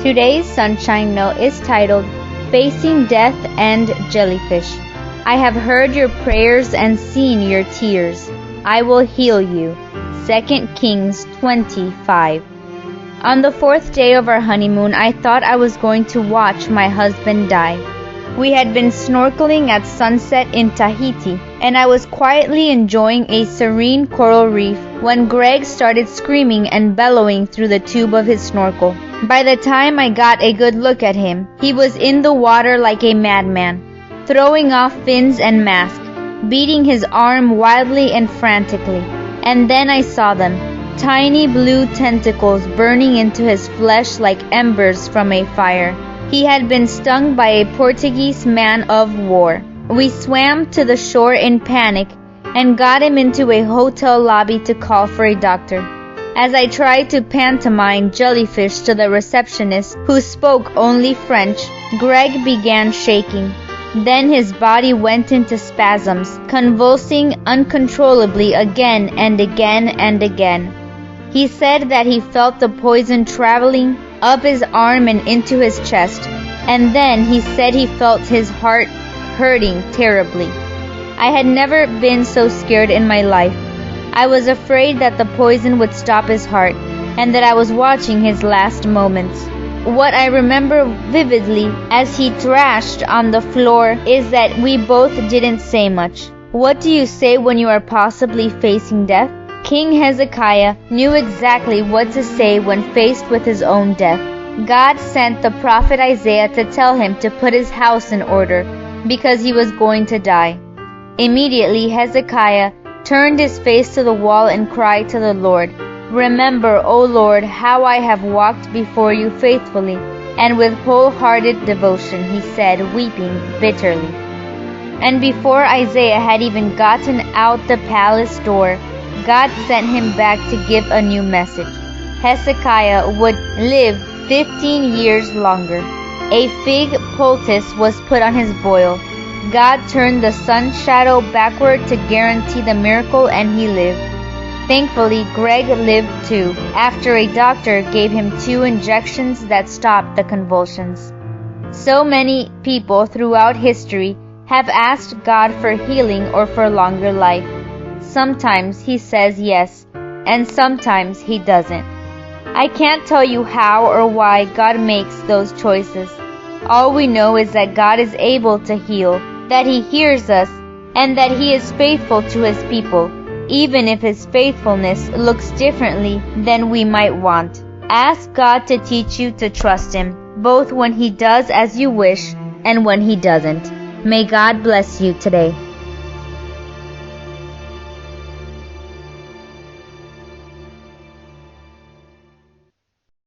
Today's Sunshine Note is titled, Facing Death and Jellyfish. I have heard your prayers and seen your tears. I will heal you. 2 Kings 20:5. On the 4th day of our honeymoon, I thought I was going to watch my husband die. We had been snorkeling at sunset in Tahiti, and I was quietly enjoying a serene coral reef when Greg started screaming and bellowing through the tube of his snorkel. By the time I got a good look at him, he was in the water like a madman, throwing off fins and mask, beating his arm wildly and frantically. And then I saw them, tiny blue tentacles burning into his flesh like embers from a fire. He had been stung by a Portuguese man of war. We swam to the shore in panic and got him into a hotel lobby to call for a doctor. As I tried to pantomime jellyfish to the receptionist, who spoke only French, Greg began shaking. Then his body went into spasms, convulsing uncontrollably again and again and again. He said that he felt the poison traveling up his arm and into his chest, and then he said he felt his heart hurting terribly. I had never been so scared in my life. I was afraid that the poison would stop his heart, and that I was watching his last moments. What I remember vividly as he thrashed on the floor is that we both didn't say much. What do you say when you are possibly facing death? King Hezekiah knew exactly what to say when faced with his own death. God sent the prophet Isaiah to tell him to put his house in order because he was going to die. Immediately Hezekiah turned his face to the wall and cried to the Lord, "Remember, O Lord, how I have walked before you faithfully and with wholehearted devotion," he said, weeping bitterly. And before Isaiah had even gotten out the palace door, God sent him back to give a new message. Hezekiah would live 15 years longer. A fig poultice was put on his boil. God turned the sun's shadow backward to guarantee the miracle, and he lived. Thankfully, Greg lived too, after a doctor gave him 2 injections that stopped the convulsions. So many people throughout history have asked God for healing or for longer life. Sometimes he says yes, and sometimes he doesn't. I can't tell you how or why God makes those choices. All we know is that God is able to heal, that he hears us, and that he is faithful to his people, even if his faithfulness looks differently than we might want. Ask God to teach you to trust him, both when he does as you wish and when he doesn't. May God bless you today.